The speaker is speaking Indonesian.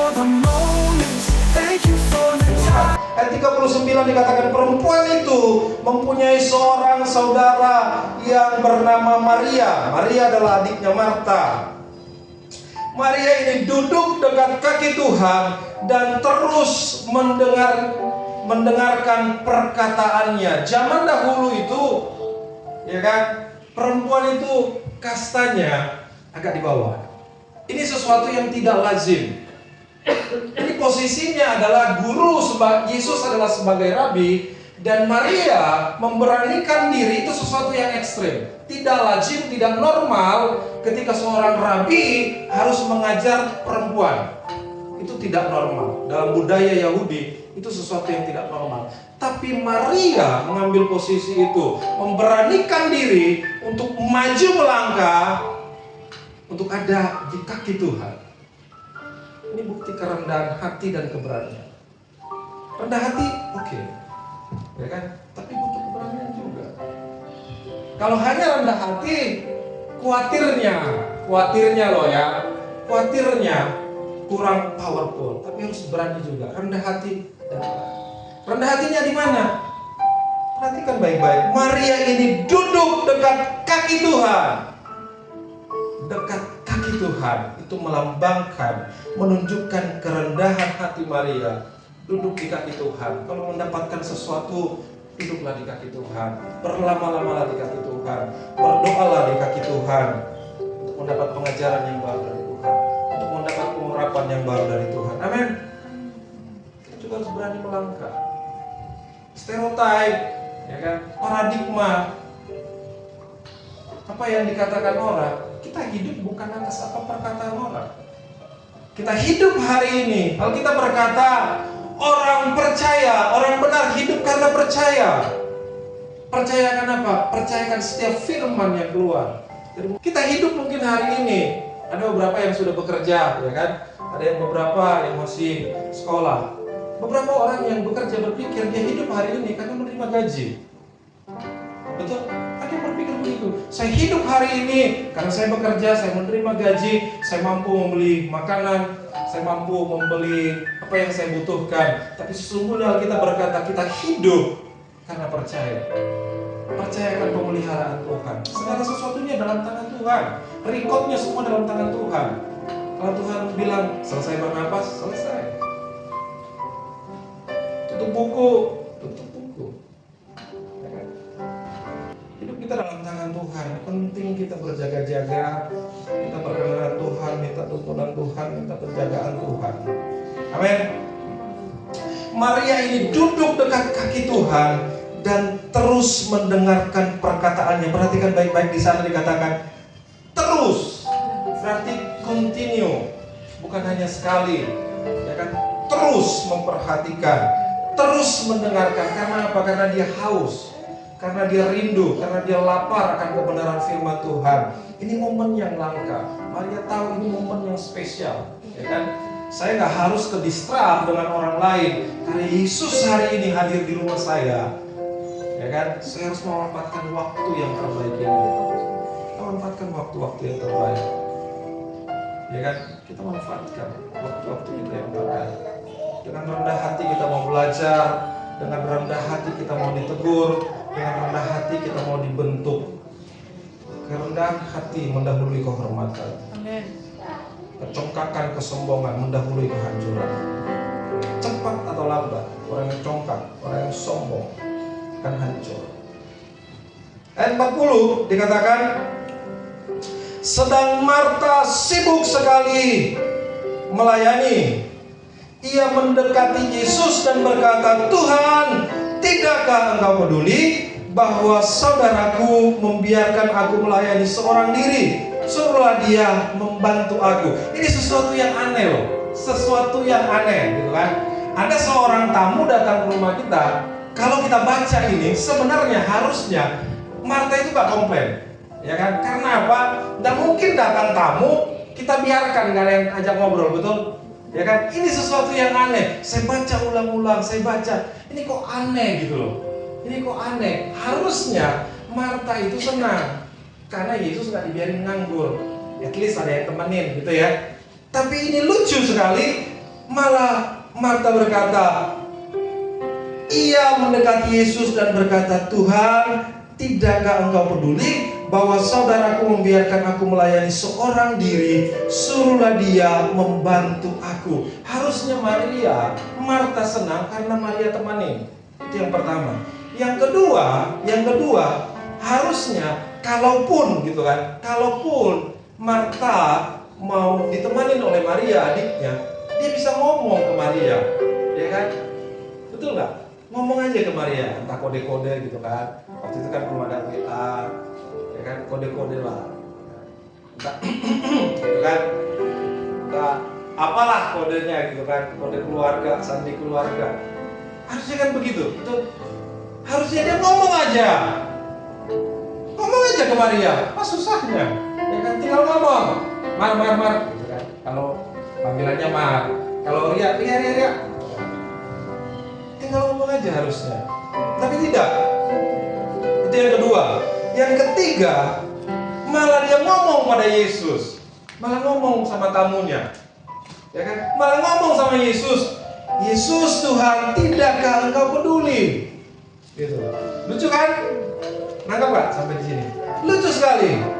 for the moments, thank you for the time. Ayat 39 dikatakan perempuan itu mempunyai seorang saudara yang bernama Maria. Maria adalah adiknya Marta. Maria ini duduk dekat kaki Tuhan dan terus mendengarkan perkataannya. Zaman dahulu itu, ya kan, perempuan itu kastanya agak di bawah. Ini sesuatu yang tidak lazim. Ini posisinya adalah guru, Yesus adalah sebagai rabi, dan Maria memberanikan diri itu sesuatu yang ekstrim. Tidak lazim, tidak normal ketika seorang rabi harus mengajar perempuan. Itu tidak normal. Dalam budaya Yahudi itu sesuatu yang tidak normal. Tapi Maria mengambil posisi itu, memberanikan diri untuk maju melangkah, untuk ada di kaki Tuhan. Ini bukti kerendahan hati dan keberanian. Rendah hati, oke. Ya kan? Tapi butuh keberanian juga. Kalau hanya rendah hati, khawatirnya loh ya, khawatirnya kurang powerful. Tapi harus berani juga. Rendah hati dan berani. Rendah hatinya di mana? Perhatikan baik-baik. Maria ini duduk dekat kaki Tuhan. Dekat kaki Tuhan itu melambangkan, menunjukkan kerendahan hati Maria. Duduk di kaki Tuhan. Kalau mendapatkan sesuatu, duduklah di kaki Tuhan. Berlama-lamalah di kaki Tuhan. Berdoalah di kaki Tuhan untuk mendapat pengajaran yang baru dari Tuhan, untuk mendapat pengurapan yang baru dari Tuhan. Amin. Kita juga harus berani melangkah. Stereotip, ya kan? Paradigma. Apa yang dikatakan orang, kita hidup bukan atas apa perkataan orang. Kita hidup hari ini. Kalau kita berkata orang percaya, orang benar hidup karena percaya. Percayakan apa? Percayakan setiap firman yang keluar. Jadi kita hidup mungkin hari ini. Ada beberapa yang sudah bekerja, ya kan? Ada yang beberapa yang masih sekolah. Beberapa orang yang bekerja berpikir dia hidup hari ini karena menerima gaji. Betul? Ada yang berpikir begitu. Saya hidup hari ini karena saya bekerja, saya menerima gaji, saya mampu membeli makanan, saya mampu membeli apa yang saya butuhkan. Tapi sesungguhnya kita berkata kita hidup karena percaya. Percayakan pemeliharaan Tuhan. Segala sesuatunya dalam tangan Tuhan. Rekodnya semua dalam tangan Tuhan. Kalau Tuhan bilang selesai bernapas, selesai. Tutup buku, tutup buku. Ya kan? Hidup kita dalam tangan Tuhan. Penting kita berjaga-jaga. Kita berkenalan Tuhan, minta tuntunan Tuhan, minta penjagaan Tuhan. Amin. Maria ini duduk dekat kaki Tuhan dan terus mendengarkan perkataannya. Perhatikan baik-baik, di sana dikatakan terus. Berarti continue, bukan hanya sekali, ya kan? Terus memperhatikan, terus mendengarkan. Karena apa? Karena dia haus, karena dia rindu, karena dia lapar akan kebenaran firman Tuhan. Ini momen yang langka. Maria tahu ini momen yang spesial, ya kan? Saya nggak harus ke distract dengan orang lain. Karena Yesus hari ini hadir di rumah saya, ya kan? Saya harus memanfaatkan waktu yang terbaik ini. Kita manfaatkan waktu-waktu yang terbaik, ya kan? Kita manfaatkan waktu-waktu kita yang terbaik. Dengan rendah hati kita mau belajar, dengan rendah hati kita mau ditegur, dengan rendah hati kita mau dibentuk. Kerendahan hati mendahului kehormatan. Amin. Kecongkakan, kesombongan mendahului kehancuran. Cepat atau lambat, orang yang congkak, orang yang sombong akan hancur. Ayat 40 dikatakan, sedang Marta sibuk sekali melayani. Ia mendekati Yesus dan berkata, Tuhan, tidakkah engkau peduli bahwa saudaraku membiarkan aku melayani seorang diri? Suruhlah dia membantu aku. Ini sesuatu yang aneh loh. Sesuatu yang aneh gitu kan. Ada seorang tamu datang ke rumah kita. Kalau kita baca ini, sebenarnya harusnya Marta itu gak komplain, ya kan? Karena apa? Gak mungkin datang tamu kita biarkan gak ada yang ajak ngobrol, betul? Ya kan? Ini sesuatu yang aneh. Saya baca ulang-ulang, saya baca. Ini kok aneh gitu loh. Ini kok aneh. Harusnya Marta itu senang karena Yesus gak dibiarin nganggur. At least ada yang temenin gitu ya. Tapi ini lucu sekali. Malah Marta berkata, ia mendekati Yesus dan berkata, Tuhan, tidakkah engkau peduli bahwa saudaraku membiarkan aku melayani seorang diri? Suruhlah dia membantu aku. Harusnya Marta senang karena Maria temani. Itu yang pertama. Yang kedua, harusnya kalaupun Marta mau ditemani oleh Maria adiknya, dia bisa ngomong ke Maria, ya kan? Betul nggak? Ngomong aja ke Maria, entah kode-kode gitu kan. Waktu itu kan belum ada WA, ya kan, kode-kode lah. Entah, gitu kan. Entah apalah kodenya gitu kan, kode keluarga, sandi keluarga. Harusnya kan begitu. Itu harusnya dia ngomong aja. Ngomong aja ke Maria. Apa susahnya? Ya kan, tinggal ngomong. Mar, gitu kan. Kalau panggilannya Mar, kalau Ria. Tinggal ngomong aja harusnya. Tapi tidak. Itu yang kedua. Yang ketiga, malah dia ngomong pada Yesus. Malah ngomong sama tamunya. Ya kan? Malah ngomong sama Yesus. Yesus, Tuhan, tidakkah engkau peduli? Gitu. Lucu kan? Nangkap gak sampai di sini? Lucu sekali.